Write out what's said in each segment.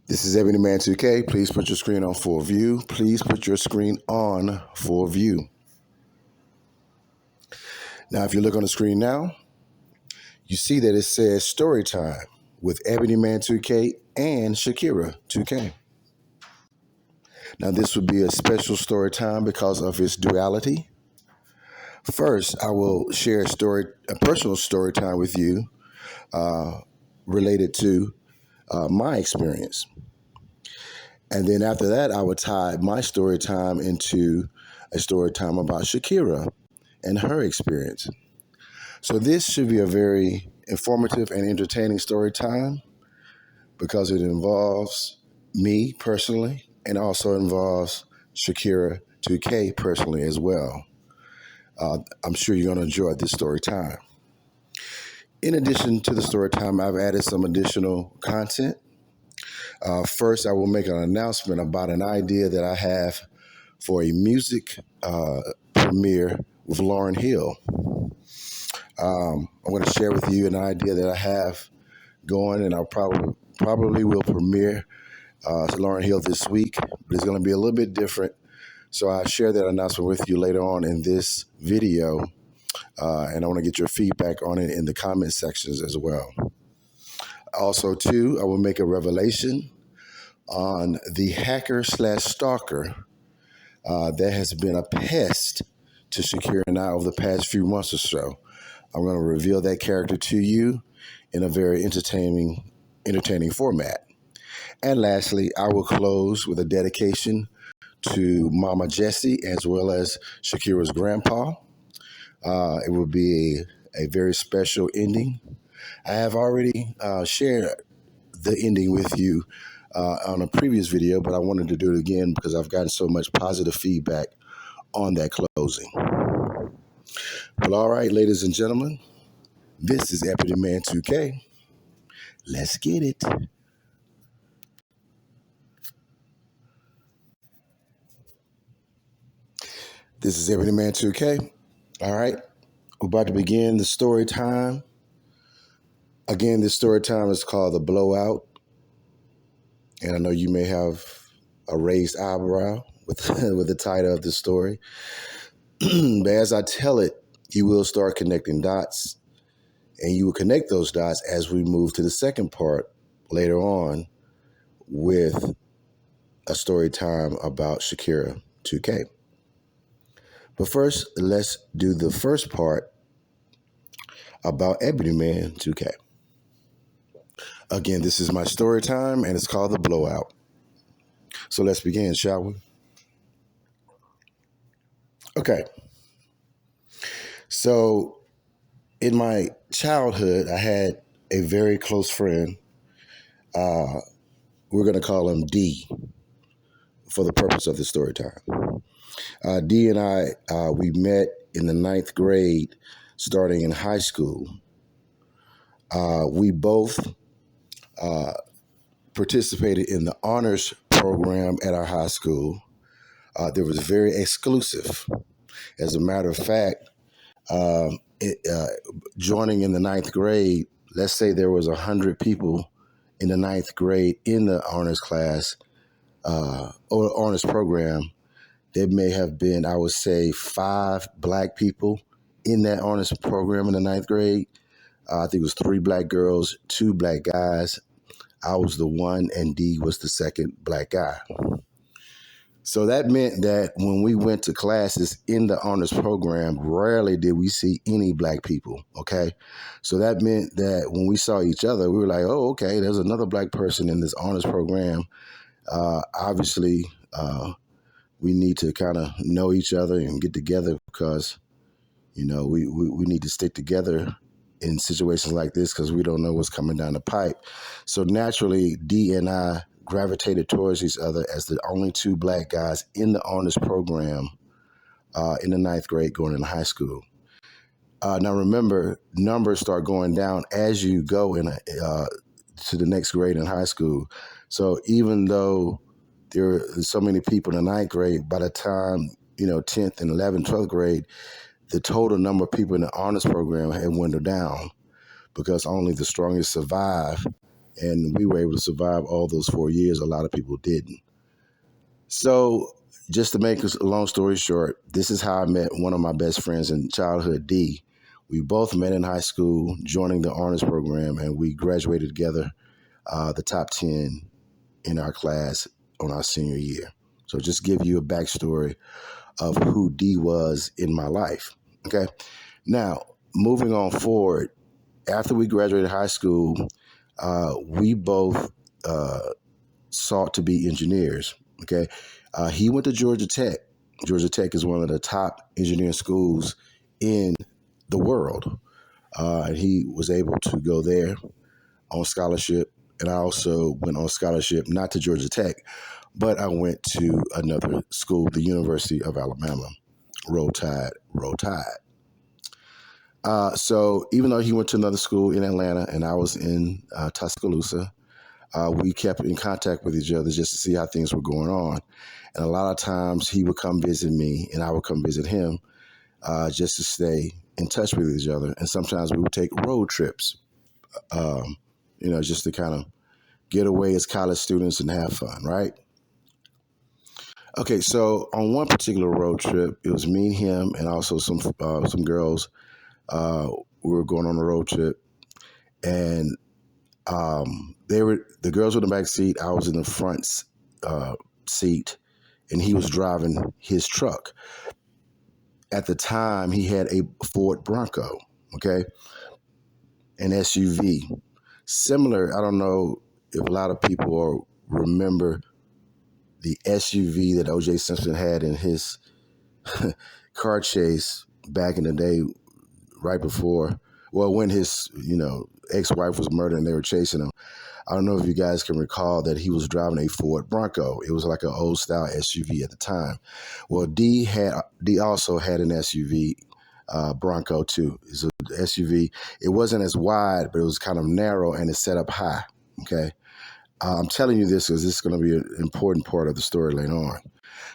This is EB2K. Please put your screen on full view. Please put your screen on full view. Now, if you look on the screen now, you see that it says Story Time with EB2K and Shakira 2K. Now, this would be a special story time because of its duality. First, I will share a personal story time with you related to my experience. And then after that, I would tie my story time into a story time about Shakira and her experience. So this should be a very informative and entertaining story time because it involves me personally and also involves Shakira 2K personally as well. I'm sure you're going to enjoy this story time. In addition to the story time, I've added some additional content. First, I will make an announcement about an idea that I have for a music premiere with Lauryn Hill. I'm going to share with you an idea that I have going, and I'll probably will premiere Lauryn Hill this week, but it's going to be a little bit different. So I'll share that announcement with you later on in this video, and I want to get your feedback on it in the comment sections as well. Also, too, I will make a revelation on the hacker/stalker that has been a pest to Shakira and I over the past few months or so. I'm going to reveal that character to you in a very entertaining format. And lastly, I will close with a dedication to Mama Jessie as well as Shakira's grandpa. It will be a very special ending. I have already shared the ending with you on a previous video, but I wanted to do it again because I've gotten so much positive feedback on that closing. Well, all right, ladies and gentlemen, this is EB2K. Let's get it. This is EB2K. All right, we're about to begin the story time. Again, this story time is called The Blowout. And I know you may have a raised eyebrow with the title of the story. But as I tell it, you will start connecting dots. And you will connect those dots as we move to the second part later on with a story time about Shakira 2K. But first, let's do the first part about EB2K. Again, this is my story time, and it's called The Blowout. So let's begin, shall we? Okay. So in my childhood, I had a very close friend. We're going to call him D for the purpose of the story time. D and I, we met in the 9th grade, starting in high school. We both participated in the honors program at our high school. That was very exclusive. As a matter of fact, joining in the 9th grade, let's say there was 100 people in the 9th grade in the honors class or honors program. There may have been, I would say, 5 black people in that honors program in the 9th grade. I think it was 3 black girls, 2 black guys. I was the one, and D was the second black guy. So that meant that when we went to classes in the honors program, rarely did we see any black people, okay? So that meant that when we saw each other, we were like, oh, okay, there's another black person in this honors program. Obviously, we need to kind of know each other and get together because, you know, we need to stick together in situations like this because we don't know what's coming down the pipe. So naturally, D and I gravitated towards each other as the only 2 black guys in the honors program in the 9th grade going into high school. Now remember, numbers start going down as you go to the next grade in high school. So even though there are so many people in the 9th grade, by the time, 10th and 11th, 12th grade, the total number of people in the honors program had dwindled down because only the strongest survive And we were able to survive all those 4 years. A lot of people didn't. So just to make a long story short, this is how I met one of my best friends in childhood, D. We both met in high school, joining the honors program, and we graduated together, the top 10 in our class on our senior year. So just give you a backstory of who D was in my life. Okay. Now, moving on forward, after we graduated high school, we both sought to be engineers. Okay. He went to Georgia Tech. Georgia Tech is one of the top engineering schools in the world. And he was able to go there on scholarship. And I also went on scholarship, not to Georgia Tech, but I went to another school, the University of Alabama. Roll Tide, Roll Tide. So even though he went to another school in Atlanta and I was in Tuscaloosa, we kept in contact with each other just to see how things were going on. And a lot of times he would come visit me and I would come visit him, just to stay in touch with each other. And sometimes we would take road trips, just to kind of get away as college students and have fun, right? Okay, so on one particular road trip, it was me and him and also some girls. We were going on a road trip, and the girls were in the back seat. I was in the front seat, and he was driving his truck. At the time, he had a Ford Bronco, okay, an SUV. Similar, I don't know if a lot of people remember the SUV that O.J. Simpson had in his car chase back in the day, right before, when his, ex-wife was murdered and they were chasing him. I don't know if you guys can recall that he was driving a Ford Bronco. It was like an old style SUV at the time. Well, D also had an SUV, Bronco too. It's an SUV. It wasn't as wide, but it was kind of narrow and it's set up high. Okay. I'm telling you this because this is going to be an important part of the story later on.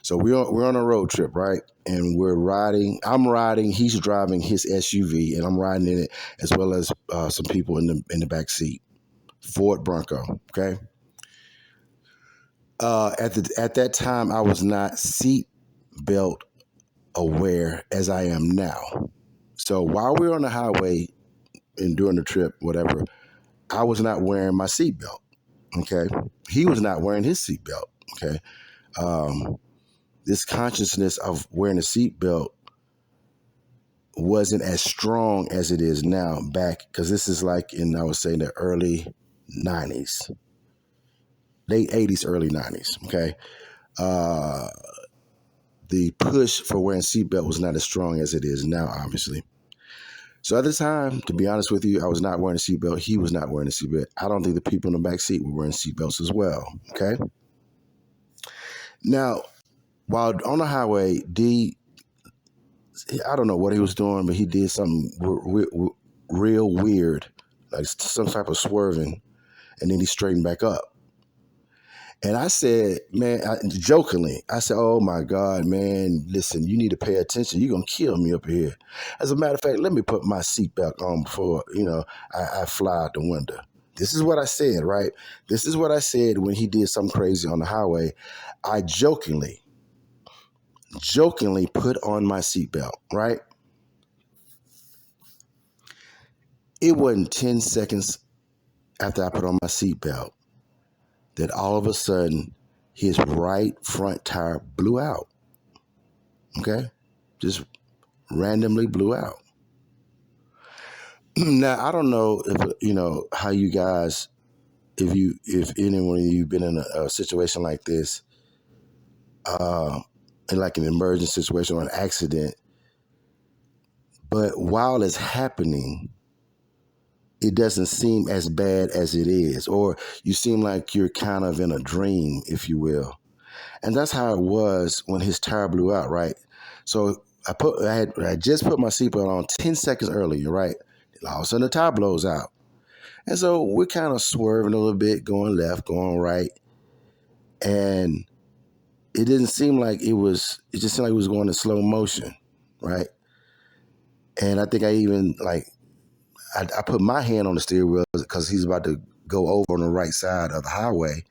So we're on a road trip, right? And we're riding. I'm riding. He's driving his SUV, and I'm riding in it, as well as some people in the back seat. Ford Bronco. Okay. At that time, I was not seat belt aware as I am now. So while we were on the highway and during the trip, whatever, I was not wearing my seatbelt. Okay. He was not wearing his seatbelt. Okay. This consciousness of wearing a seatbelt wasn't as strong as it is now back, because this is like in, I would say, the early 90s, late 80s, early 90s. Okay. The push for wearing seatbelt was not as strong as it is now, obviously. So at the time, to be honest with you, I was not wearing a seatbelt. He was not wearing a seatbelt. I don't think the people in the back seat were wearing seatbelts as well. Okay. Now, while on the highway, D, I don't know what he was doing, but he did something real weird, like some type of swerving, and then he straightened back up. And I said, man, jokingly, I said, oh my God, man, listen, you need to pay attention. You're going to kill me up here. As a matter of fact, let me put my seatbelt on before, I fly out the window. This is what I said, right? This is what I said when he did something crazy on the highway. I jokingly put on my seatbelt, right? It wasn't 10 seconds after I put on my seatbelt that all of a sudden his right front tire blew out. Okay? Just randomly blew out. Now, I don't know if, how you guys, if anyone of you been in a situation like this, in like an emergency situation or an accident, but while it's happening, it doesn't seem as bad as it is, or you seem like you're kind of in a dream, if you will. And that's how it was when his tire blew out, right? So I just put my seatbelt on 10 seconds earlier, right? All of a sudden the tire blows out. And so we're kind of swerving a little bit, going left, going right. And it didn't seem like it just seemed like it was going in slow motion, right? And I think I even I put my hand on the steering wheel because he's about to go over on the right side of the highway.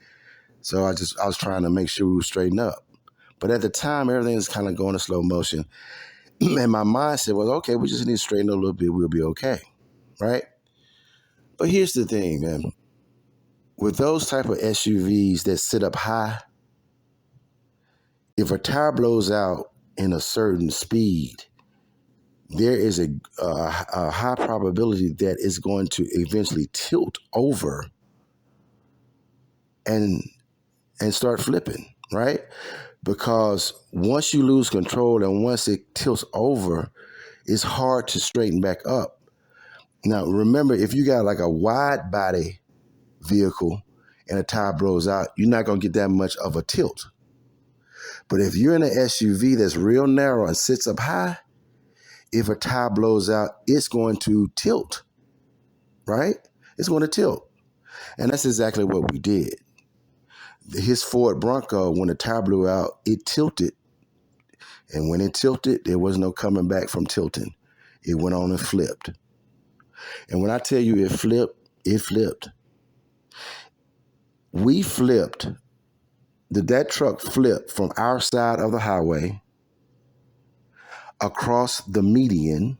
So I was trying to make sure we were straightened up. But at the time, everything was kind of going in slow motion. And my mind said, well, okay, we just need to straighten up a little bit. We'll be okay, right? But here's the thing, man. With those type of SUVs that sit up high, if a tire blows out in a certain speed, there is a high probability that it's going to eventually tilt over and start flipping, right? Because once you lose control and once it tilts over, it's hard to straighten back up. Now, remember, if you got like a wide body vehicle and a tire blows out, you're not going to get that much of a tilt. But if you're in an SUV that's real narrow and sits up high, if a tire blows out, it's going to tilt, right? It's going to tilt. And that's exactly what we did. His Ford Bronco, when the tire blew out, it tilted. And when it tilted, there was no coming back from tilting. It went on and flipped. And when I tell you it flipped, it flipped. We flipped. That truck flipped from our side of the highway across the median,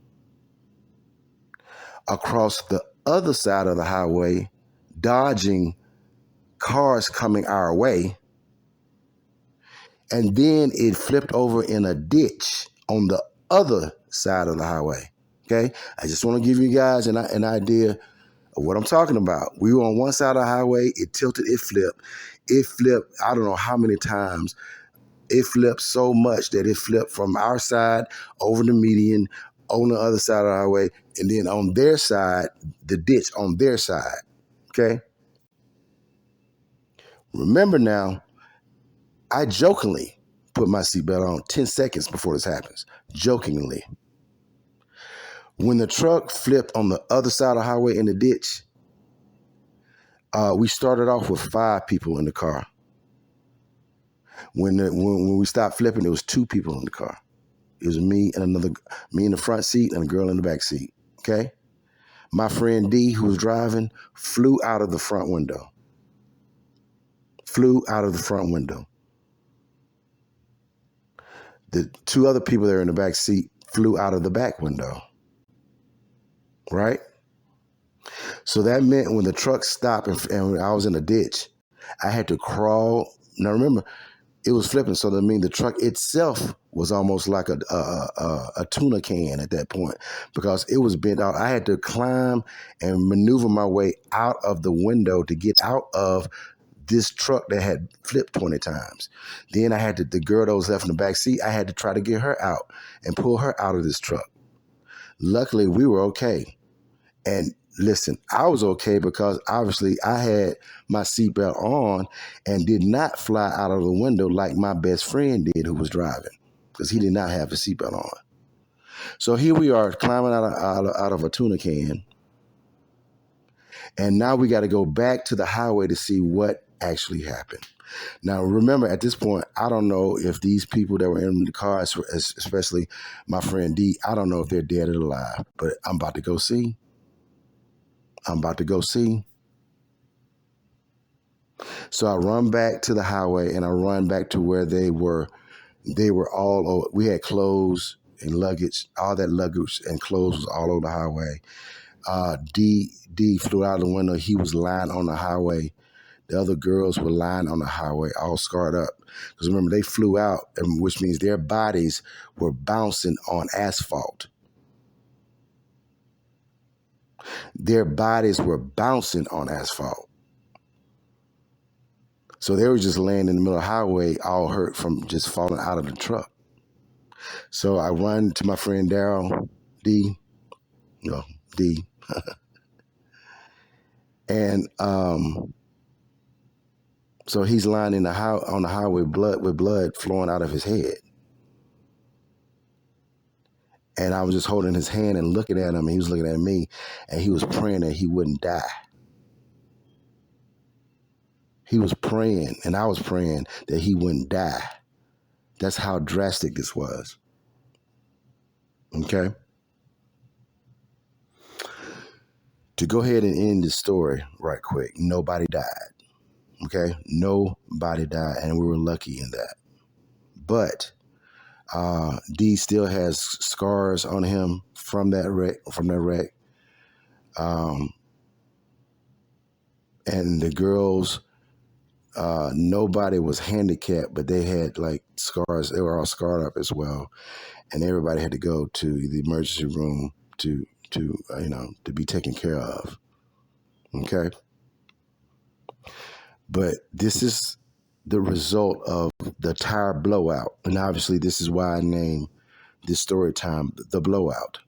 across the other side of the highway, dodging cars coming our way, and then it flipped over in a ditch on the other side of the highway. Okay, I just want to give you guys an idea of what I'm talking about. We were on one side of the highway, it tilted, it flipped. It flipped, I don't know how many times. It flipped so much that it flipped from our side over the median, on the other side of the highway, and then on their side, the ditch on their side. Okay? Remember now, I jokingly put my seatbelt on 10 seconds before this happens. Jokingly. When the truck flipped on the other side of the highway in the ditch, we started off with 5 people in the car. When we stopped flipping, there was 2 people in the car. It was me in the front seat and a girl in the back seat. Okay? My friend D, who was driving, flew out of the front window. Flew out of the front window. The 2 other people that were in the back seat flew out of the back window. Right? So that meant when the truck stopped and I was in a ditch, I had to crawl. Now remember, it was flipping, so that means the truck itself was almost like a tuna can at that point because it was bent out. I had to climb and maneuver my way out of the window to get out of this truck that had flipped 20 times. Then I had the girl that was left in the back seat, I had to try to get her out and pull her out of this truck. Luckily, we were okay. And listen, I was okay because obviously I had my seatbelt on and did not fly out of the window like my best friend did who was driving because he did not have a seatbelt on. So here we are climbing out of a tuna can. And now we got to go back to the highway to see what actually happened. Now, remember, at this point, I don't know if these people that were in the car, especially my friend D, I don't know if they're dead or alive, but I'm about to go see. So I run back to the highway and I run back to where they were. They were all over. We had clothes and luggage. All that luggage and clothes was all over the highway. D flew out the window. He was lying on the highway. The other girls were lying on the highway, all scarred up. Because remember, they flew out, which means their bodies were bouncing on asphalt. Their bodies were bouncing on asphalt. So they were just laying in the middle of the highway, all hurt from just falling out of the truck. So I run to my friend Daryl, D. And so he's lying on the highway, with blood flowing out of his head. And I was just holding his hand and looking at him, and he was looking at me, and he was praying that he wouldn't die. He was praying, and I was praying that he wouldn't die. That's how drastic this was. Okay? To go ahead and end the story right quick, nobody died. Okay, nobody died, and we were lucky in that. But D still has scars on him from that wreck. And the girls, nobody was handicapped, but they had like scars. They were all scarred up as well, and everybody had to go to the emergency room to to be taken care of. Okay, but this is the result of the tire blowout, and obviously this is why I named this story time the blowout.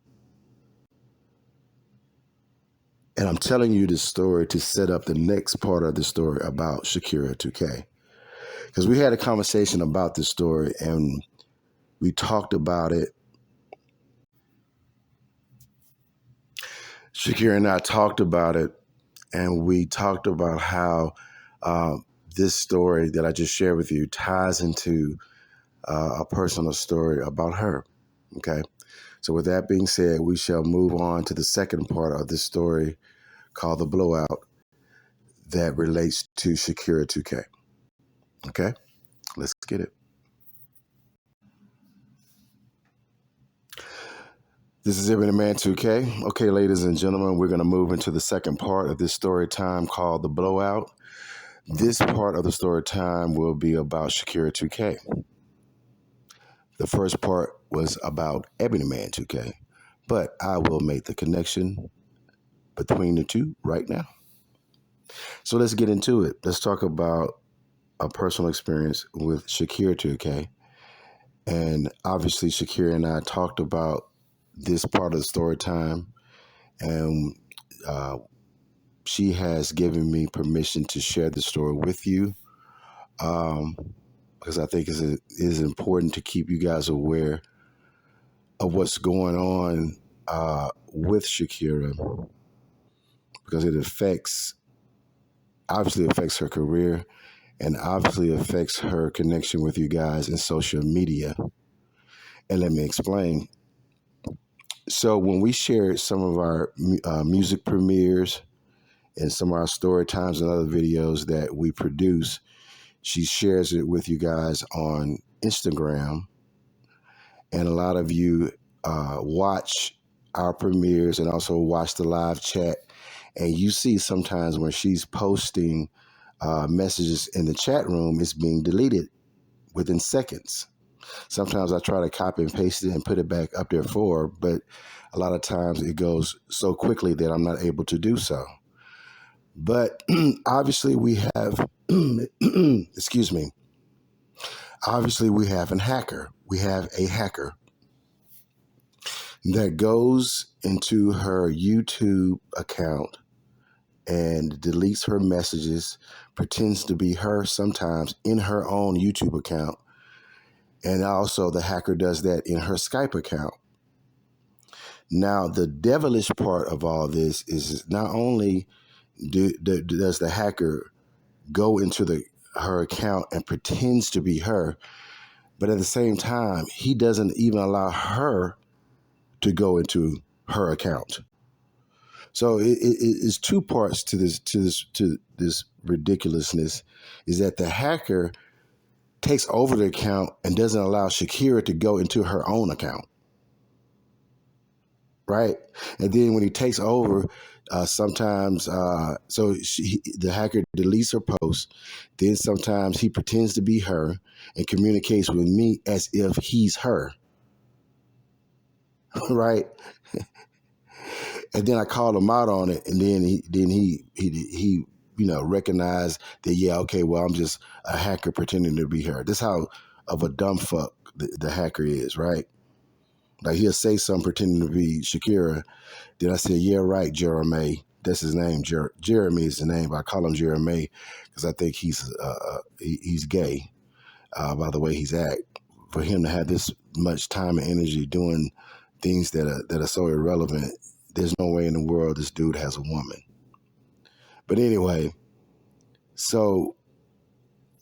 And I'm telling you this story to set up the next part of the story about Shakira 2K. Because we had a conversation about this story and we talked about it. Shakira and I talked about it, and we talked about how this story that I just shared with you ties into a personal story about her. Okay. So with that being said, we shall move on to the second part of this story called The Blowout that relates to Shakira 2K. Okay, let's get it. This is EB2K 2K. Okay, ladies and gentlemen, we're going to move into the second part of this story time called The Blowout. This part of the story time will be about Shakira 2K. The first part was about EB2K 2K, but I will make the connection between the two right now. So let's get into it. Let's talk about a personal experience with Shakira 2K. And obviously, Shakira and I talked about this part of the story time, and she has given me permission to share the story with you because I think it is important to keep you guys aware of what's going on with Shakira, because it obviously affects her career and obviously affects her connection with you guys in social media. And let me explain. So when we shared some of our music premieres and some of our story times and other videos that we produce, she shares it with you guys on Instagram. And a lot of you watch our premieres and also watch the live chat. And you see sometimes when she's posting messages in the chat room, it's being deleted within seconds. Sometimes I try to copy and paste it and put it back up there for her, but a lot of times it goes so quickly that I'm not able to do so. But obviously we have, excuse me, obviously we have a hacker. We have a hacker that goes into her YouTube account and deletes her messages, pretends to be her sometimes in her own YouTube account. And also the hacker does that in her Skype account. Now, the devilish part of all this is not only does the hacker go into her account and pretends to be her, but at the same time, he doesn't even allow her to go into her account. So it's two parts to this ridiculousness, is that the hacker takes over the account and doesn't allow Shakira to go into her own account. Right. And then when he takes over, sometimes, the hacker deletes her post. Then sometimes he pretends to be her and communicates with me as if he's her. Right. And then I called him out on it. And then he recognized that, yeah, okay, well, I'm just a hacker pretending to be her. This is how of a dumb fuck the hacker is, right? Like he'll say something pretending to be Shakira. Then I said, yeah, right, Jeremy. That's his name. Jeremy is the name, but I call him Jeremy because I think he's gay by the way he's act. For him to have this much time and energy doing things that are so irrelevant, there's no way in the world this dude has a woman. But anyway, so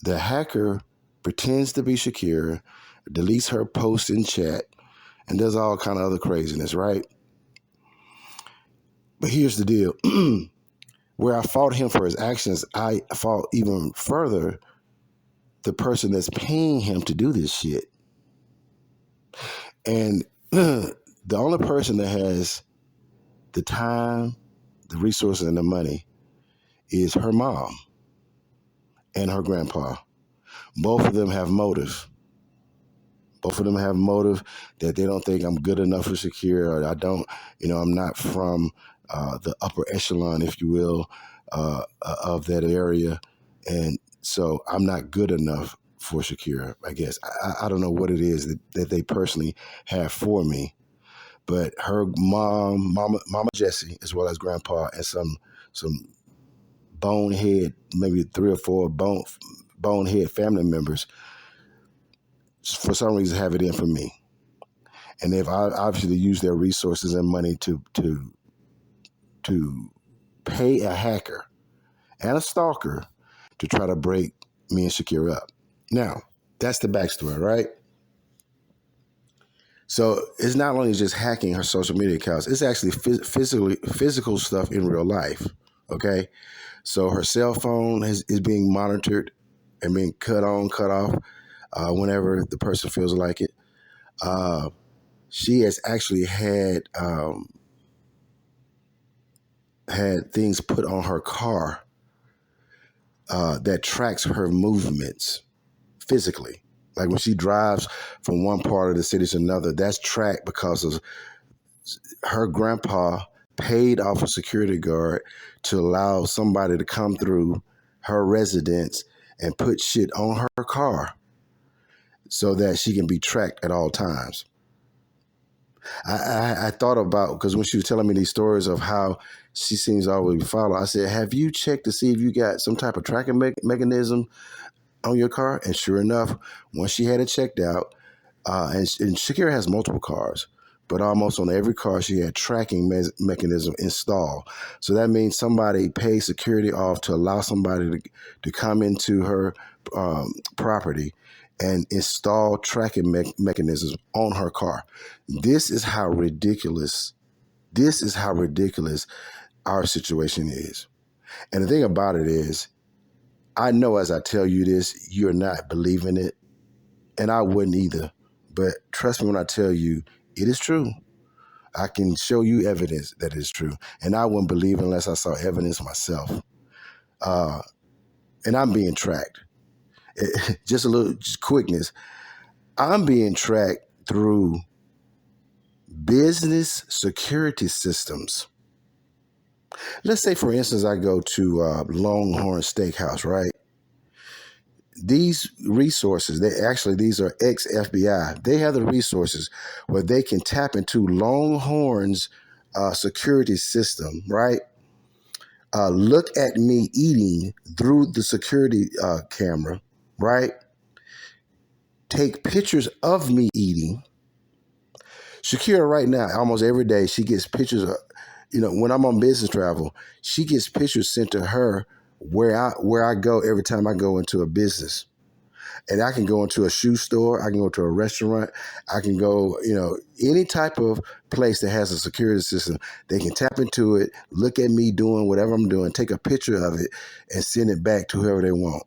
the hacker pretends to be Shakira, deletes her post in chat, and does all kind of other craziness, right? But here's the deal. Where I fought him for his actions, I fought even further the person that's paying him to do this shit. And the only person that has the time, the resources, and the money is her mom and her grandpa. Both of them have motive. Both of them have motive that they don't think I'm good enough for Shakira, or I don't, I'm not from the upper echelon, if you will, of that area. And so I'm not good enough for Shakira, I guess. I don't know what it is that they personally have for me. But her Mama Jessie, as well as Grandpa, and some bonehead, maybe 3 or 4 bonehead family members, for some reason have it in for me. And they've obviously used their resources and money to pay a hacker and a stalker to try to break me and Shakira up. Now, that's the backstory, right? So it's not only just hacking her social media accounts, it's actually physical stuff in real life, okay? So her cell phone is being monitored and being cut on, cut off whenever the person feels like it. She has actually had things put on her car that tracks her movements physically. Like when she drives from one part of the city to another, that's tracked because of her grandpa paid off a security guard to allow somebody to come through her residence and put shit on her car so that she can be tracked at all times. I thought about, because when she was telling me these stories of how she seems to always be followed, I said, have you checked to see if you got some type of tracking mechanism on your car? And sure enough, once she had it checked out, and Shakira has multiple cars, but almost on every car she had tracking mechanism installed. So that means somebody paid security off to allow somebody to come into her property and install tracking mechanisms on her car. This is how ridiculous our situation is. And the thing about it is, I know as I tell you this, you're not believing it, and I wouldn't either. But trust me when I tell you, it is true. I can show you evidence that it's true. And I wouldn't believe unless I saw evidence myself. And I'm being tracked. Just a little quickness. I'm being tracked through business security systems. Let's say, for instance, I go to Longhorn Steakhouse, right? These resources, these are ex-FBI. They have the resources where they can tap into Longhorn's security system, right? Look at me eating through the security camera, right? Take pictures of me eating. Shakira right now, almost every day, she gets pictures of, when I'm on business travel, she gets pictures sent to her where I go every time I go into a business. And I can go into a shoe store, I can go to a restaurant, I can go, any type of place that has a security system. They can tap into it, look at me doing whatever I'm doing, take a picture of it, and send it back to whoever they want.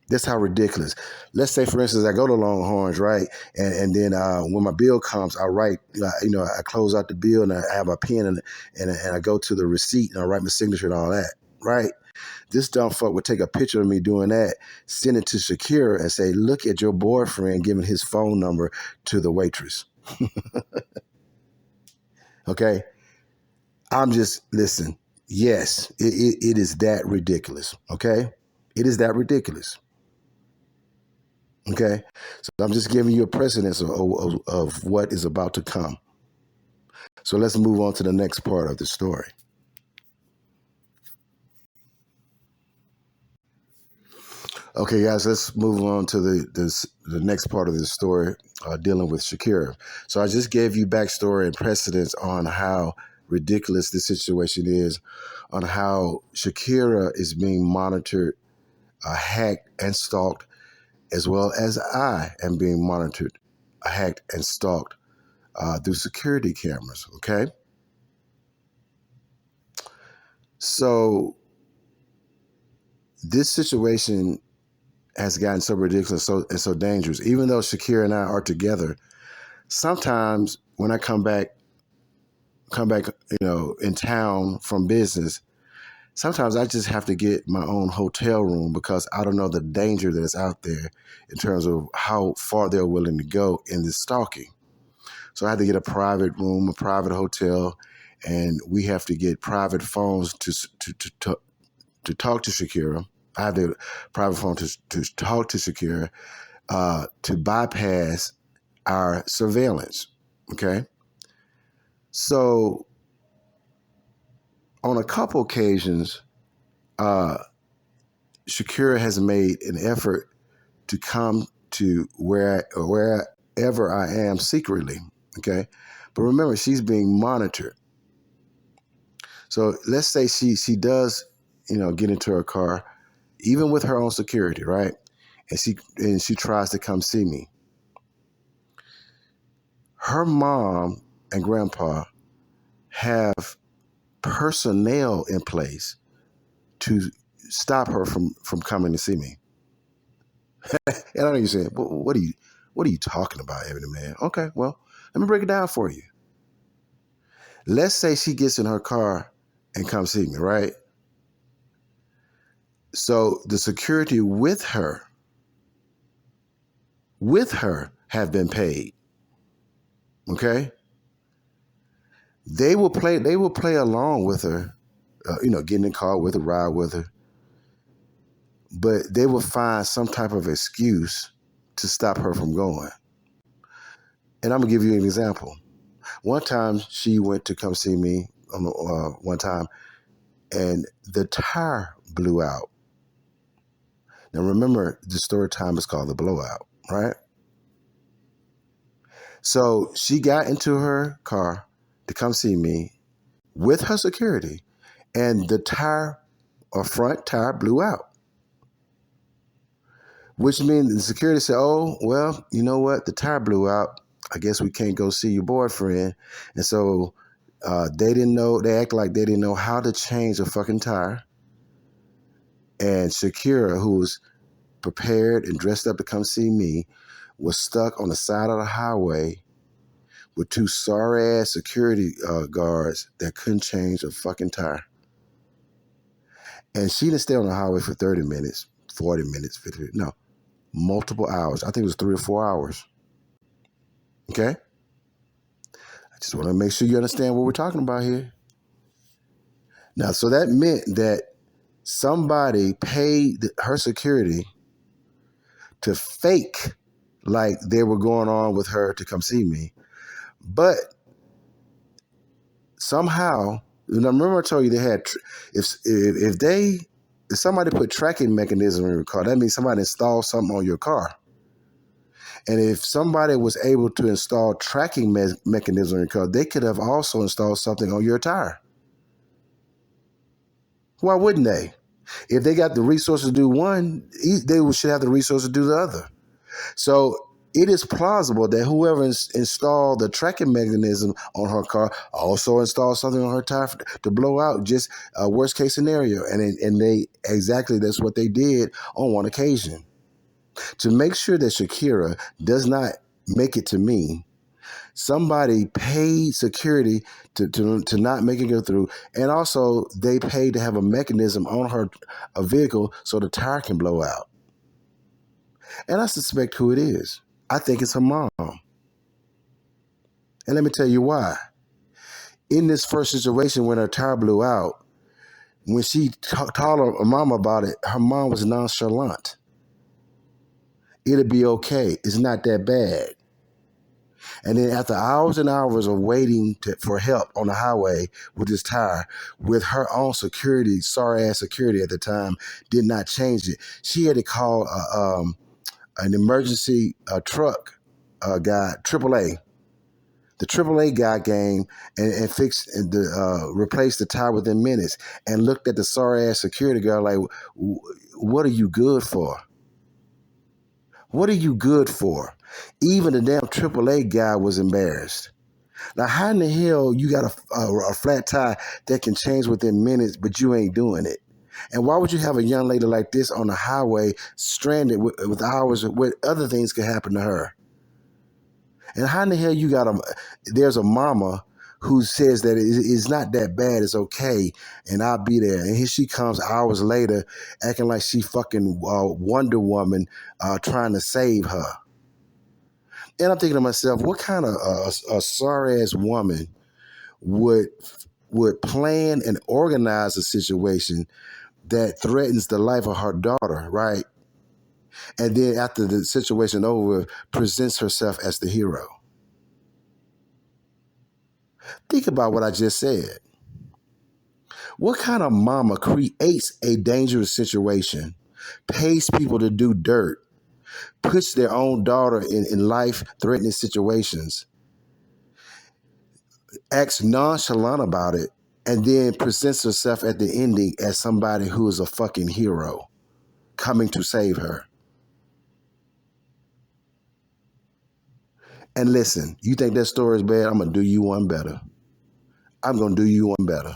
That's how ridiculous. Let's say, for instance, I go to Longhorns, right? And then when my bill comes, I write, I close out the bill and I have a pen and I go to the receipt and I write my signature and all that, right? This dumb fuck would take a picture of me doing that, send it to Shakira and say, look at your boyfriend giving his phone number to the waitress. Okay? Listen, yes, it is that ridiculous, okay? It is that ridiculous. Okay, so I'm just giving you a precedence of what is about to come. So let's move on to the next part of the story. Okay, guys, let's move on to the next part of the story dealing with Shakira. So I just gave you backstory and precedence on how ridiculous this situation is, on how Shakira is being monitored, hacked, and stalked, as well as I am being monitored, hacked, and stalked through security cameras, okay? So this situation has gotten so ridiculous and so dangerous. Even though Shakira and I are together, sometimes when I come back, in town from business, sometimes I just have to get my own hotel room because I don't know the danger that is out there in terms of how far they're willing to go in this stalking. So I had to get a private room, a private hotel, and we have to get private phones to talk to Shakira. I have the private phone to talk to Shakira to bypass our surveillance. Okay, so on a couple occasions, Shakira has made an effort to come to wherever I am secretly. Okay, but remember, she's being monitored. So let's say she does, get into her car, even with her own security, right? And she tries to come see me. Her mom and grandpa have personnel in place to stop her from coming to see me. And I know you're saying, what are you talking about, Ebony Man? Okay, well, let me break it down for you. Let's say she gets in her car and comes see me, right? So the security with her have been paid. Okay? They will play along with her, get in the car with her, ride with her. But they will find some type of excuse to stop her from going. And I'm gonna give you an example. One time she went to come see me one time, and the tire blew out. Now remember, the story time is called the blowout, right? So she got into her car to come see me with her security, and the front tire blew out. Which means the security said, oh, well, you know what? The tire blew out. I guess we can't go see your boyfriend. And so they didn't know, they act like they didn't know how to change a fucking tire. And Shakira, who was prepared and dressed up to come see me, was stuck on the side of the highway with two sorry-ass security guards that couldn't change a fucking tire. And she didn't stay on the highway for 30 minutes, 40 minutes, 50 minutes. No, multiple hours. I think it was 3 or 4 hours. Okay? I just want to make sure you understand what we're talking about here. Now, so that meant that somebody paid her security to fake like they were going on with her to come see me. But somehow, and I remember I told you they had, if somebody put tracking mechanism in your car, that means somebody installed something on your car. And if somebody was able to install tracking mechanism in your car, they could have also installed something on your tire. Why wouldn't they? If they got the resources to do one, they should have the resources to do the other. So it is plausible that whoever installed the tracking mechanism on her car also installed something on her tire to blow out, just a worst case scenario. And that's what they did on one occasion. To make sure that Shakira does not make it to me, somebody paid security to not make it go through, and also they paid to have a mechanism on a vehicle so the tire can blow out. And I suspect who it is. I think it's her mom. And let me tell you why. In this first situation when her tire blew out, when she told her mom about it, her mom was nonchalant. It'll be okay. It's not that bad. And then after hours and hours of waiting for help on the highway with this tire, with her own security, sorry-ass security at the time, did not change it. She had to call an emergency truck guy, AAA. The AAA guy came and fixed replaced the tire within minutes and looked at the sorry-ass security guard like, what are you good for? What are you good for? Even the damn AAA guy was embarrassed. Now, how in the hell you got a flat tire that can change within minutes, but you ain't doing it? And why would you have a young lady like this on the highway stranded with hours where other things could happen to her? And how in the hell you got there's a mama who says that it's not that bad, it's okay, and I'll be there. And here she comes hours later acting like she fucking Wonder Woman trying to save her. And I'm thinking to myself, what kind of a sorry-ass woman would plan and organize a situation that threatens the life of her daughter, right? And then after the situation over, presents herself as the hero. Think about what I just said. What kind of mama creates a dangerous situation, pays people to do dirt, puts their own daughter in life-threatening situations, acts nonchalant about it, and then presents herself at the ending as somebody who is a fucking hero coming to save her? And listen, you think that story is bad? I'm going to do you one better. I'm going to do you one better.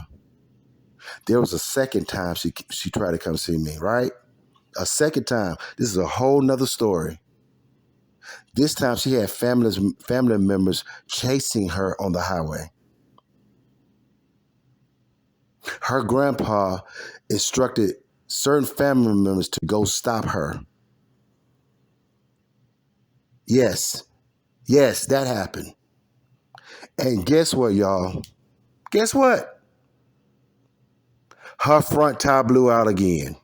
There was a second time she tried to come see me, right? A second time. This is a whole nother story. This time she had family members chasing her on the highway. Her grandpa instructed certain family members to go stop her. Yes, that happened. And guess what, y'all? Guess what? Her front tire blew out again.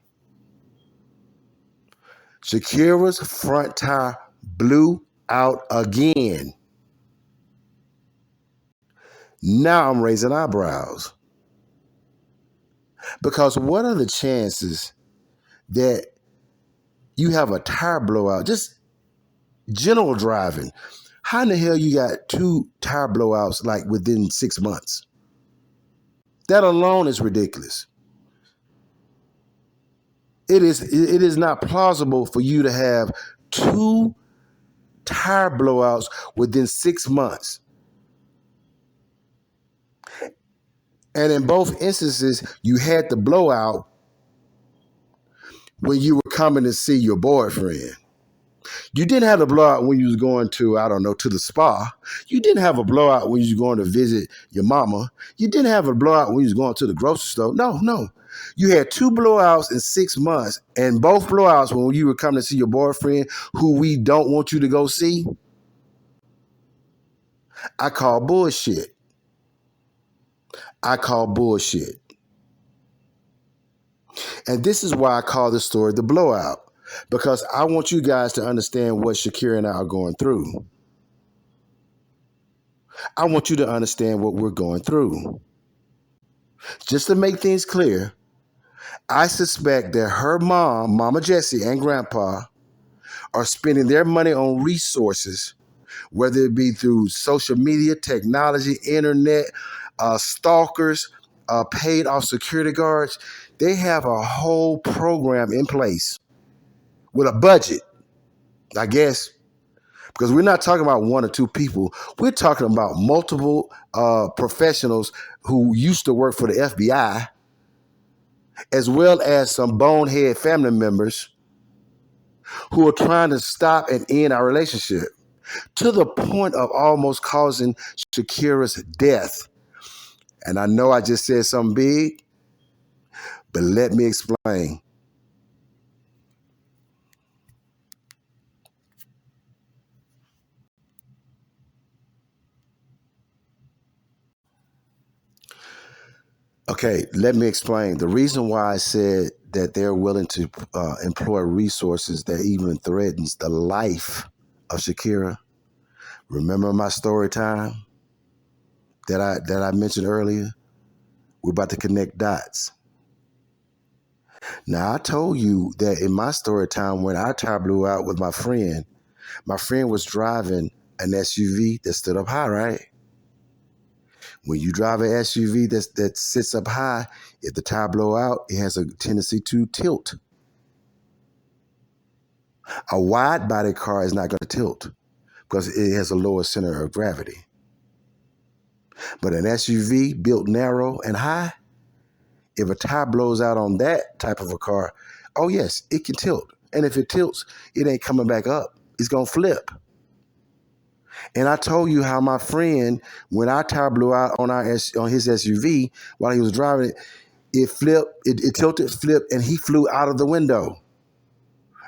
Shakira's front tire blew out again. Now I'm raising eyebrows. Because what are the chances that you have a tire blowout, just general driving? How in the hell you got 2 tire blowouts like within 6 months? That alone is ridiculous. It is not plausible for you to have 2 tire blowouts within 6 months. And in both instances, you had the blowout when you were coming to see your boyfriend. You didn't have a blowout when you was going to, I don't know, to the spa. You didn't have a blowout when you was going to visit your mama. You didn't have a blowout when you was going to the grocery store. No. You had 2 blowouts in 6 months, and both blowouts when you were coming to see your boyfriend, who we don't want you to go see. I call bullshit. And this is why I call this story the blowout, because I want you guys to understand what Shakira and I are going through. I want you to understand what we're going through. Just to make things clear, I suspect that her mom, Mama Jessie, and Grandpa are spending their money on resources, whether it be through social media, technology, internet, stalkers, paid off security guards. They have a whole program in place with a budget, I guess, because we're not talking about 1 or 2 people. We're talking about multiple professionals who used to work for the FBI, as well as some bonehead family members who are trying to stop and end our relationship, to the point of almost causing Shakira's death. And I know I just said something big, but let me explain. Okay, let me explain. The reason why I said that they're willing to employ resources that even threatens the life of Shakira. Remember my story time that I mentioned earlier? We're about to connect dots. Now, I told you that in my story time when our tire blew out with my friend was driving an SUV that stood up high, right? When you drive an SUV that sits up high, if the tire blow out, it has a tendency to tilt. A wide body car is not going to tilt because it has a lower center of gravity. But an SUV built narrow and high, if a tire blows out on that type of a car, oh yes, it can tilt. And if it tilts, it ain't coming back up. It's gonna flip. And I told you how my friend, when our tire blew out on his SUV while he was driving it, it flipped, it tilted, flipped, and he flew out of the window.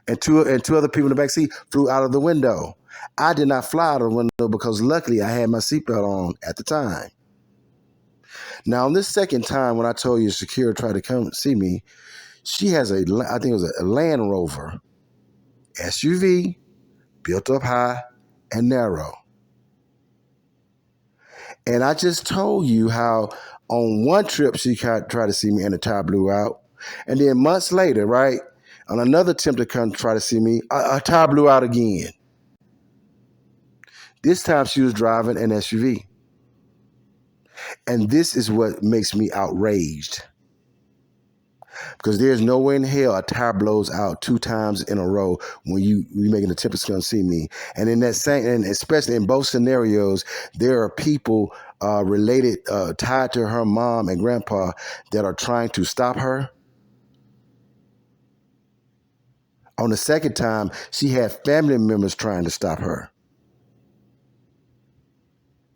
And two other people in the back seat flew out of the window. I did not fly out of the window because luckily I had my seatbelt on at the time. Now, on this second time, when I told you Shakira tried to come see me, she has I think it was a Land Rover SUV, built up high and narrow. And I just told you how on one trip she tried to see me and the tire blew out. And then months later, right, on another attempt to come try to see me, a tire blew out again. This time she was driving an SUV. And this is what makes me outraged. Because there's nowhere in hell a tire blows out 2 times in a row when you make an attempt to come see me. And in that same, and especially in both scenarios, there are people related, tied to her mom and grandpa that are trying to stop her. On the second time, she had family members trying to stop her.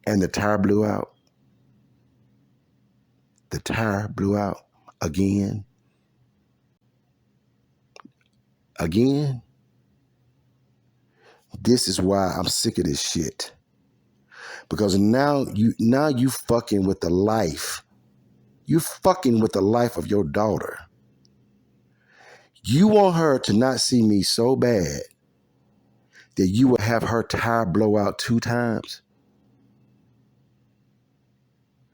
And the tire blew out. The tire blew out again. Again. This is why I'm sick of this shit. Because now you fucking with the life. You fucking with the life of your daughter. You want her to not see me so bad that you will have her tire blow out 2 times.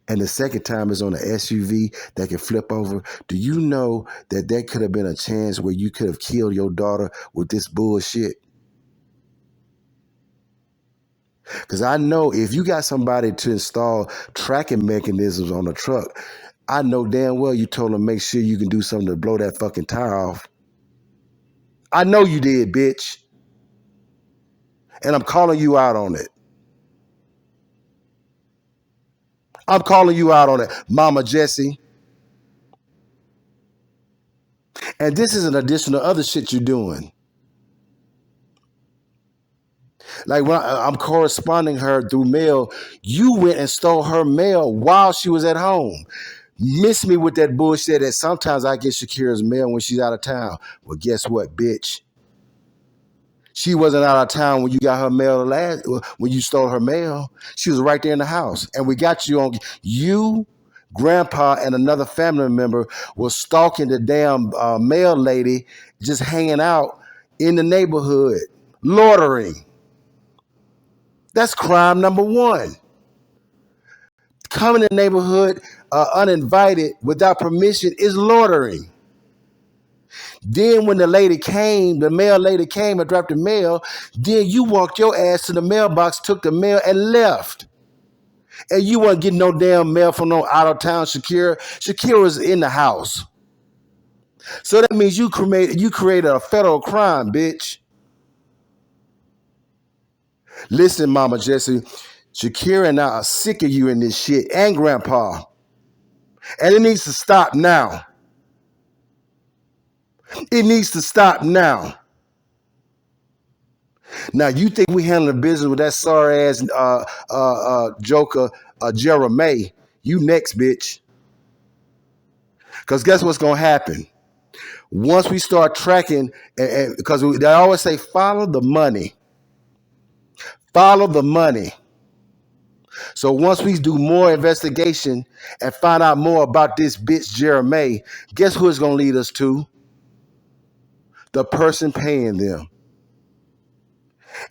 And the second time is on an SUV that can flip over. Do you know that there could have been a chance where you could have killed your daughter with this bullshit? Because I know if you got somebody to install tracking mechanisms on a truck, I know damn well you told them make sure you can do something to blow that fucking tire off. I know you did, bitch. And I'm calling you out on it. I'm calling you out on it, Mama Jessie. And this is an addition to other shit you're doing. Like when I'm corresponding her through mail, you went and stole her mail while she was at home. Miss me with that bullshit that sometimes I get Shakira's mail when she's out of town. Well, guess what, bitch? She wasn't out of town when you got her mail when you stole her mail. She was right there in the house. And we got you on, you, grandpa, and another family member was stalking the damn mail lady, just hanging out in the neighborhood, loitering. That's crime number 1. Coming in the neighborhood uninvited without permission is loitering. Then when the lady came, the mail lady came and dropped the mail, then you walked your ass to the mailbox, took the mail, and left. And you weren't getting no damn mail from no out-of-town Shakira. Shakira was in the house. So that means you created a federal crime, bitch. Listen, Mama Jessie, Shakira and I are sick of you in this shit, and Grandpa. And it needs to stop now. It needs to stop now. Now, you think we handling business with that sorry ass joker, Jeremy? You next, bitch. Because guess what's going to happen? Once we start tracking, because they always say, follow the money. Follow the money. So once we do more investigation and find out more about this bitch Jeremy, guess who it's going to lead us to? The person paying them.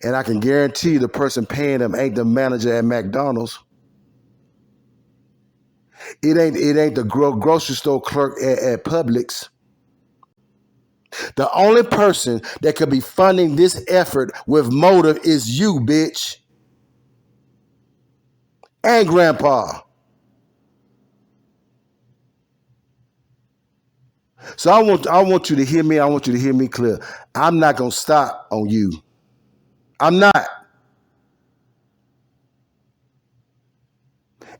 And I can guarantee you the person paying them ain't the manager at McDonald's. It ain't the grocery store clerk at Publix. The only person that could be funding this effort with motive is you, bitch. And Grandpa. So I want you to hear me. I want you to hear me clear. I'm not going to stop on you. I'm not.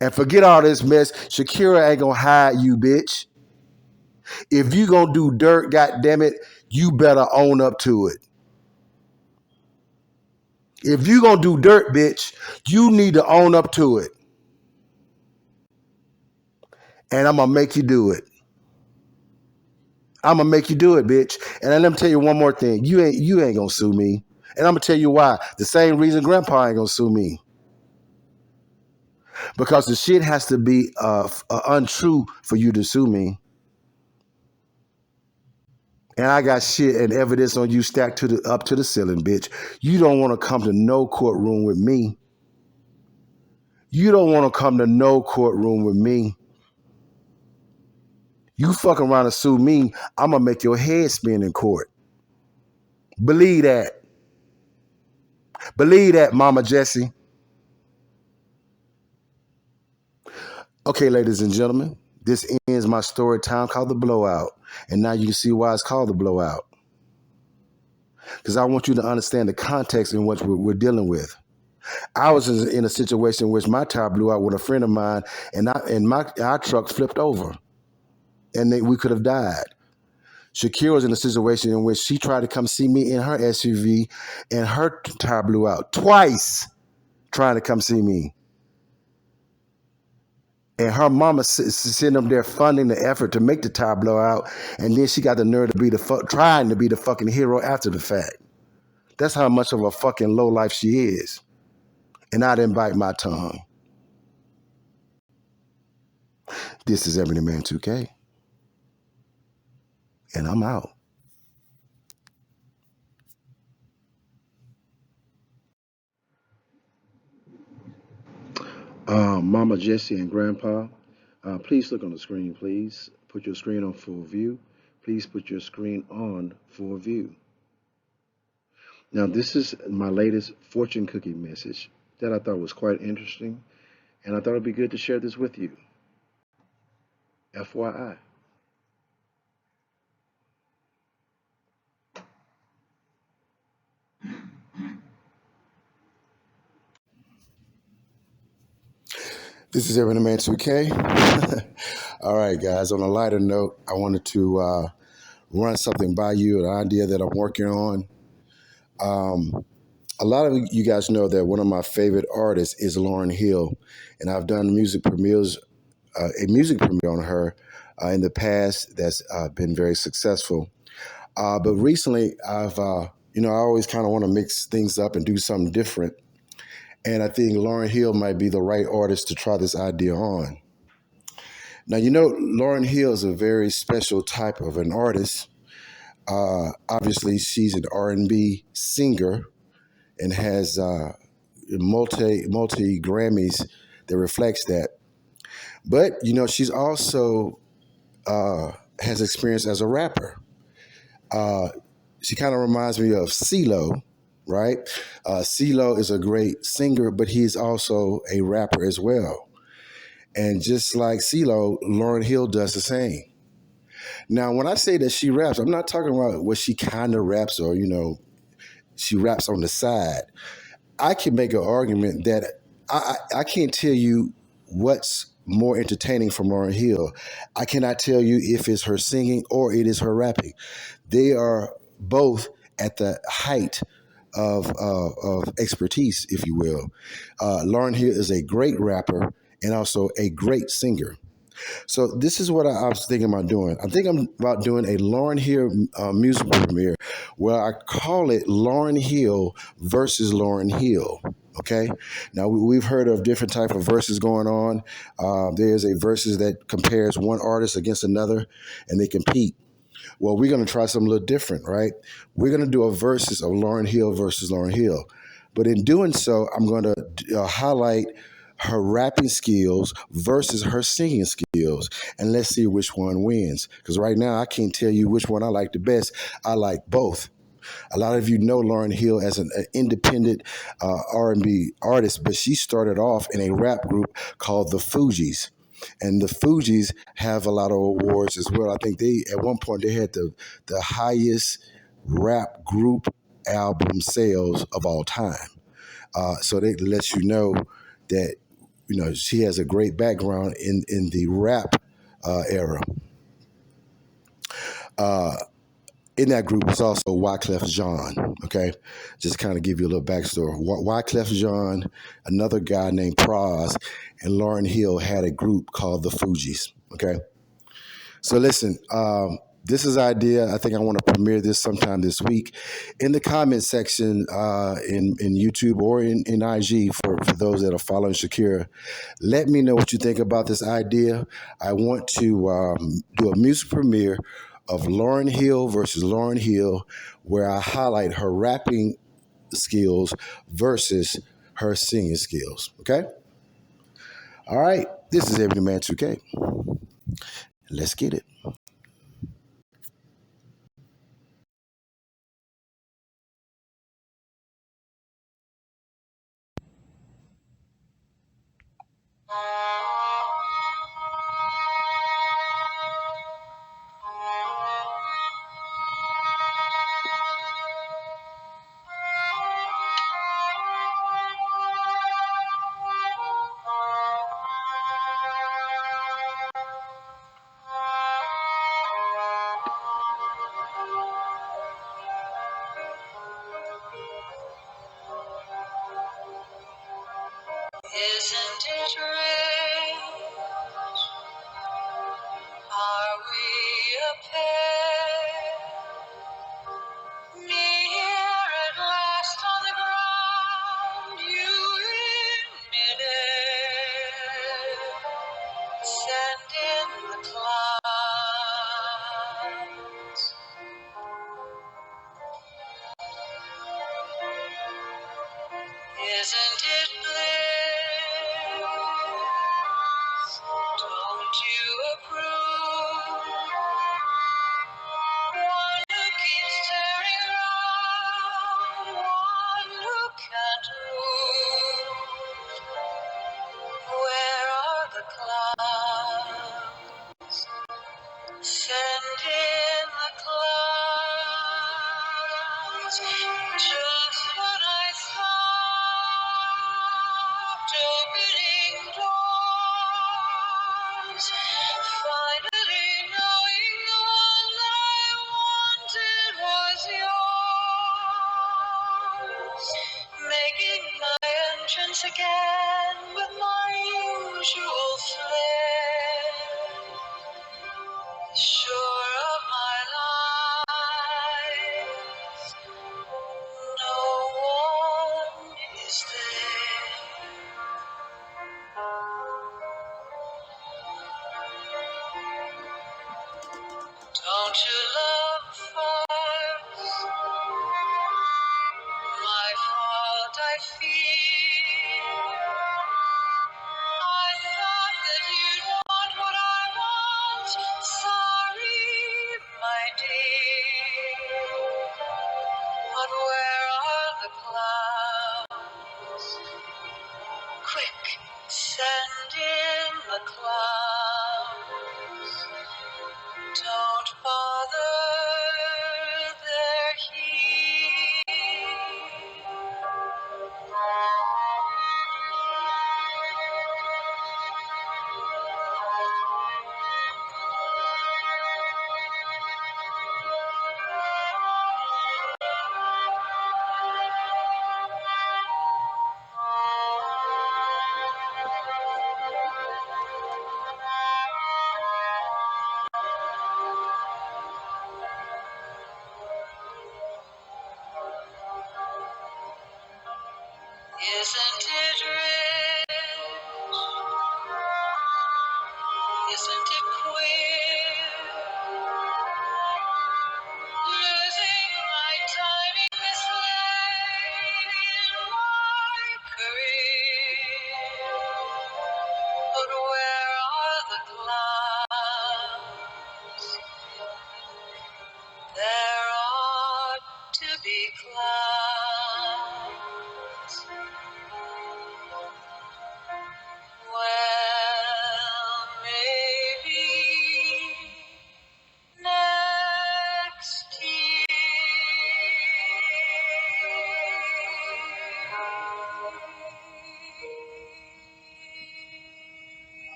And forget all this mess. Shakira ain't gonna hide you, bitch. If you gonna do dirt, goddamn it, you better own up to it. If you gonna do dirt, bitch, you need to own up to it. And I'm gonna make you do it. I'm gonna make you do it, bitch. And then let me tell you one more thing. You ain't gonna sue me. And I'm gonna tell you why. The same reason Grandpa ain't gonna sue me. Because the shit has to be untrue for you to sue me. And I got shit and evidence on you stacked to the up to the ceiling, bitch. You don't want to come to no courtroom with me. You don't want to come to no courtroom with me. You fuck around and sue me, I'm gonna make your head spin in court. Believe that. Believe that, Mama Jessie. Okay, ladies and gentlemen, this ends my story time called The Blowout. And now you can see why it's called The Blowout. Because I want you to understand the context in which we're dealing with. I was in a situation in which my tire blew out with a friend of mine, and our truck flipped over, and we could have died. Shakira was in a situation in which she tried to come see me in her SUV, and her tire blew out twice trying to come see me. And her mama sitting up there funding the effort to make the tire blow out, and then she got the nerve to be trying to be the fucking hero after the fact. That's how much of a fucking lowlife she is. And I didn't bite my tongue. This is Ebony Man 2K, and I'm out. Mama Jessie and Grandpa, please look on the screen, please. Put your screen on full view. Please put your screen on full view. Now, this is my latest fortune cookie message that I thought was quite interesting, and I thought it'd be good to share this with you. FYI. This is Ebony Man 2K. All right, guys, on a lighter note, I wanted to run something by you, an idea that I'm working on. A lot of you guys know that one of my favorite artists is Lauryn Hill, and I've done a music premiere on her in the past that's been very successful. But recently, I always kind of want to mix things up and do something different. And I think Lauryn Hill might be the right artist to try this idea on. Now, Lauryn Hill is a very special type of an artist. Obviously, she's an R&B singer and has multi Grammys that reflects that. But she's also has experience as a rapper. She kind of reminds me of CeeLo, right? CeeLo is a great singer, but he's also a rapper as well. And just like CeeLo, Lauryn Hill does the same. Now, when I say that she raps, I'm not talking about what she kind of raps or, she raps on the side. I can make an argument that I can't tell you what's more entertaining from Lauryn Hill. I cannot tell you if it's her singing or it is her rapping. They are both at the height of expertise, if you will. Lauryn Hill is a great rapper and also a great singer. So this is what I was thinking about doing. I think I'm about doing a Lauryn Hill music premiere where I call it Lauryn Hill versus Lauryn Hill. Okay. Now we've heard of different type of verses going on. There's a verses that compares one artist against another, and they compete. Well, we're going to try something a little different, right? We're going to do a versus of Lauryn Hill versus Lauryn Hill. But in doing so, I'm going to highlight her rapping skills versus her singing skills. And let's see which one wins. Because right now, I can't tell you which one I like the best. I like both. A lot of you know Lauryn Hill as an independent R&B artist, but she started off in a rap group called the Fugees. And the Fugees have a lot of awards as well. I think at one point they had the highest rap group album sales of all time. So they let you know that she has a great background in the rap era. In that group was also Wyclef Jean. Okay, just kind of give you a little backstory. Wyclef Jean, another guy named Pras, and Lauryn Hill had a group called the Fugees. Okay, so listen, this is idea. I think I want to premiere this sometime this week. In the comment section in YouTube or in IG for those that are following Shakira, let me know what you think about this idea. I want to do a music premiere of Lauryn Hill versus Lauryn Hill, where I highlight her rapping skills versus her singing skills. Okay? All right. This is Ebony Man 2K. Let's get it. Isn't it rich? Are we a pair? Me here at last on the ground, you in midair. Send in the clouds. Isn't it bliss? Don't you approve? One who keeps turning round, one who can't move. Where are the clouds? Send in the clouds. Just when I stopped opening doors, finally knowing the one I wanted was yours, making my entrance again with my usual flair. Sure of my life, no one is there. Don't you love farce? My fault, I fear. I thought that you'd want what I want. Sorry, my dear. But where are the clouds? Quick, send in the clouds. Don't bother, they're Isn't it rich? Isn't it queer? Losing my timing this late in my career. But where are the clouds? There ought to be clouds.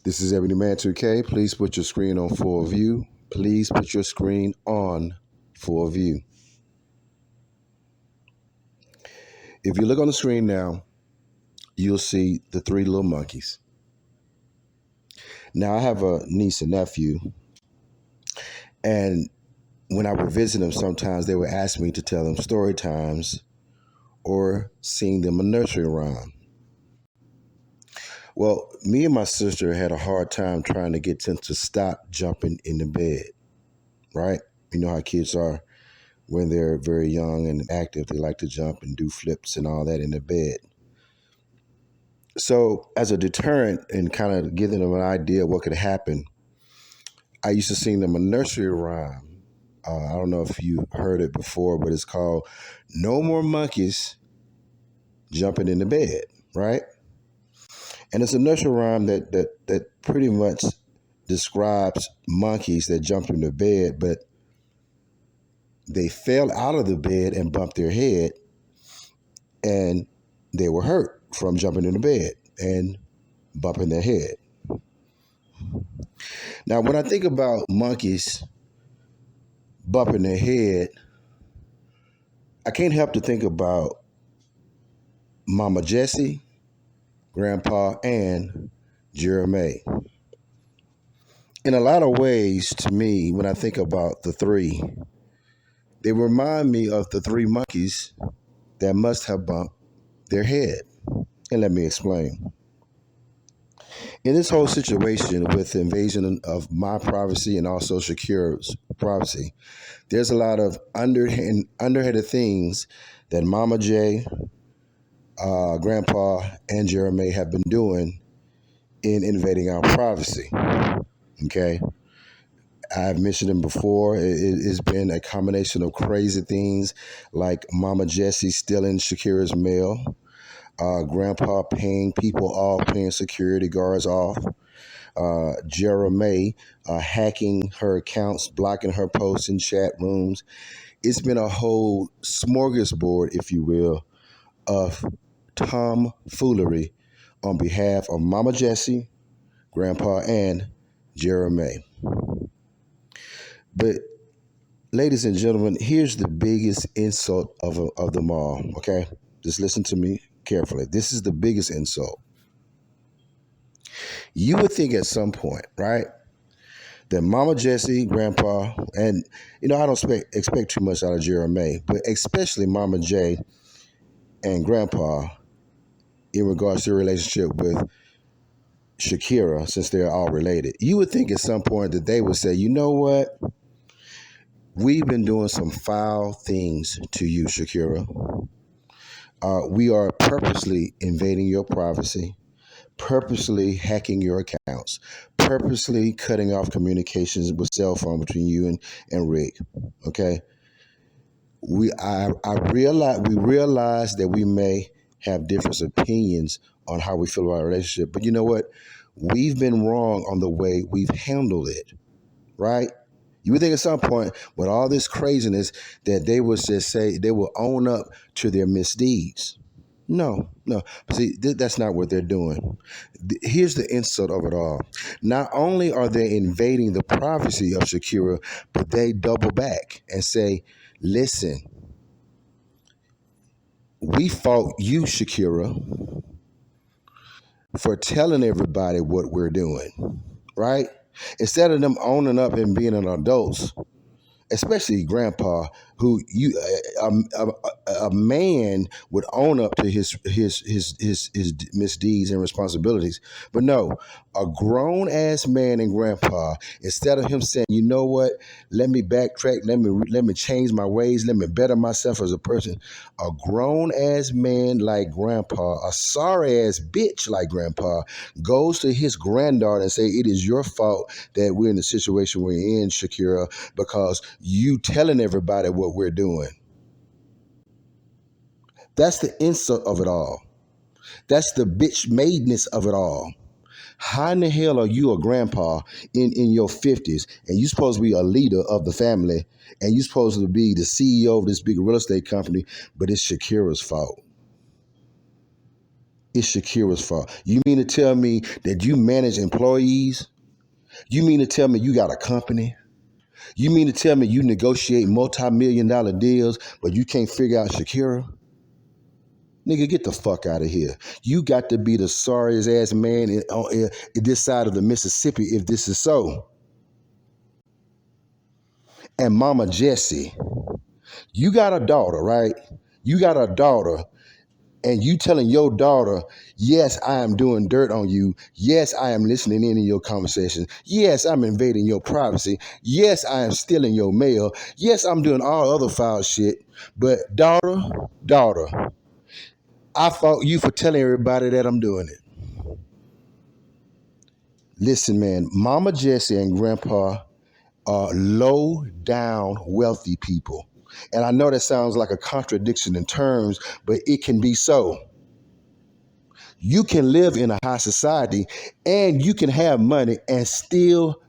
This is Ebony Man 2K. Please put your screen on full view. Please put your screen on full view. If you look on the screen now, you'll see the three little monkeys. Now, I have a niece and nephew, and when I would visit them, sometimes they would ask me to tell them story times or sing them a nursery rhyme. Well, me and my sister had a hard time trying to get them to stop jumping in the bed, right? You know how kids are when they're very young and active. They like to jump and do flips and all that in the bed. So as a deterrent and kind of giving them an idea of what could happen, I used to sing them a nursery rhyme. I don't know if you heard it before, but it's called No More Monkeys Jumping in the Bed, right? And it's a nursery rhyme that pretty much describes monkeys that jumped in the bed, but they fell out of the bed and bumped their head, and they were hurt from jumping in the bed and bumping their head. Now, when I think about monkeys bumping their head, I can't help to think about Mama Jessie, Grandpa, and Jeremy. In a lot of ways, to me, when I think about the three, they remind me of the three monkeys that must have bumped their head. And let me explain. In this whole situation with the invasion of my privacy and also Shakira's privacy, there's a lot of underhanded things that Mama J, Grandpa, and Jeremy have been doing in invading our privacy. Okay? I've mentioned them before. It's been a combination of crazy things like Mama Jessie stealing Shakira's mail, Grandpa paying people off, paying security guards off, Jeremy hacking her accounts, blocking her posts in chat rooms. It's been a whole smorgasbord, if you will, of tomfoolery on behalf of Mama Jessie, Grandpa, and Jeremy. But, ladies and gentlemen, here's the biggest insult of them all, okay? Just listen to me carefully. This is the biggest insult. You would think at some point, right, that Mama Jessie, Grandpa, and, I don't expect too much out of Jeremy, but especially Mama J and Grandpa in regards to their relationship with Shakira, since they're all related. You would think at some point that they would say, you know what? We've been doing some foul things to you, Shakira. We are purposely invading your privacy, purposely hacking your accounts, purposely cutting off communications with cell phone between you and Rick. Okay. We realize that we may have different opinions on how we feel about our relationship, but you know what? We've been wrong on the way we've handled it, right? You would think at some point, with all this craziness, that they would just say, they will own up to their misdeeds. No. See, that's not what they're doing. Here's the insult of it all. Not only are they invading the privacy of Shakira, but they double back and say, listen, we fault you, Shakira, for telling everybody what we're doing, right? Instead of them owning up and being an adults, especially Grandpa, who a man would own up to his misdeeds and responsibilities. But no, a grown ass man and Grandpa, instead of him saying, you know what, let me backtrack, let me change my ways, let me better myself as a person. A grown ass man like Grandpa, a sorry ass bitch like Grandpa, goes to his granddaughter and say, it is your fault that we're in the situation we're in, Shakira, because you telling everybody what we're doing. That's the insult of it all. That's the bitch madeness of it all. How in the hell are you a grandpa in your 50s and you supposed to be a leader of the family and you supposed to be the CEO of this big real estate company, but it's Shakira's fault? It's Shakira's fault. You mean to tell me that you manage employees? You mean to tell me you got a company? You mean to tell me you negotiate multi-million-dollar deals, but you can't figure out Shakira? Nigga, get the fuck out of here. You got to be the sorriest ass man on this side of the Mississippi if this is so. And Mama Jessie, you got a daughter, right? You got a daughter, and you telling your daughter, yes, I am doing dirt on you. Yes, I am listening in your conversation. Yes, I'm invading your privacy. Yes, I am stealing your mail. Yes, I'm doing all other foul shit. But daughter, I fought you for telling everybody that I'm doing it. Listen, man, Mama Jessie and Grandpa are low down wealthy people. And I know that sounds like a contradiction in terms, but it can be so. You can live in a high society and you can have money and still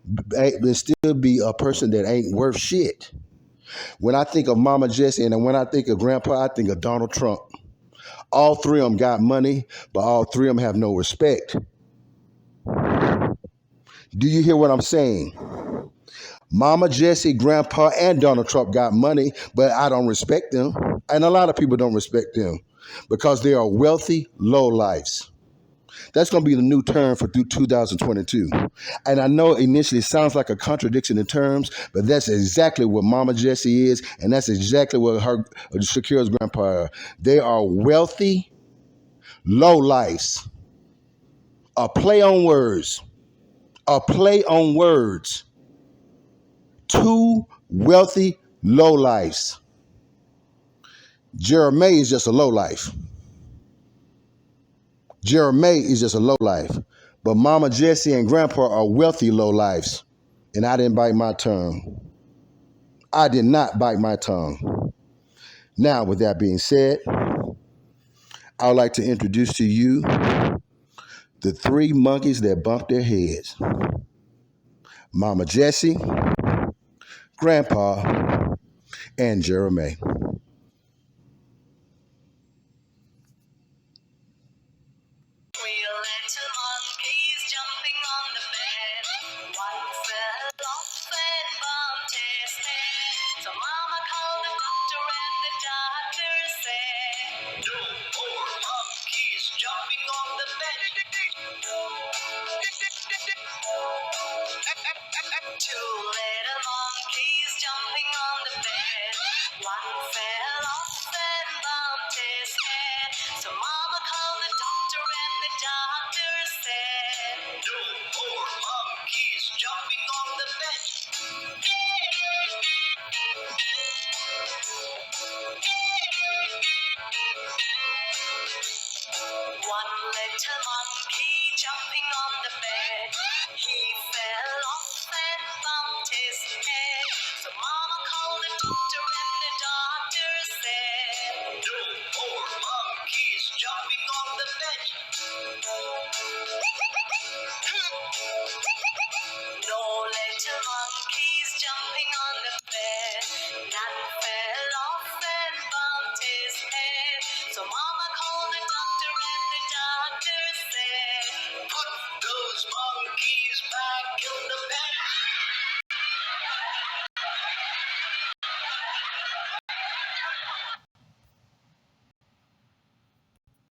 be a person that ain't worth shit. When I think of Mama Jessie and when I think of Grandpa, I think of Donald Trump. All three of them got money, but all three of them have no respect. Do you hear what I'm saying? Mama Jessie, Grandpa, and Donald Trump got money, but I don't respect them. And a lot of people don't respect them because they are wealthy lowlifes. That's going to be the new term for 2022. And I know initially it sounds like a contradiction in terms, but that's exactly what Mama Jessie is, and that's exactly what Shakira's grandpa are. They are wealthy lowlifes. A play on words. A play on words. Two wealthy lowlifes. Jeremy is just a lowlife. Jeremy is just a lowlife. But Mama Jessie and Grandpa are wealthy lowlifes. And I didn't bite my tongue. I did not bite my tongue. Now, with that being said, I would like to introduce to you the three monkeys that bumped their heads. Mama Jessie, Grandpa, and Jeremy. Two little monkeys jumping on the bed. One fell off and bumped his head. So Mama called the doctor and the doctor said, no more monkeys jumping on the bed. One little monkey jumping on the bed. He fell off and bumped his head. So Mama called the doctor and the doctor said, no more monkeys jumping on the bed.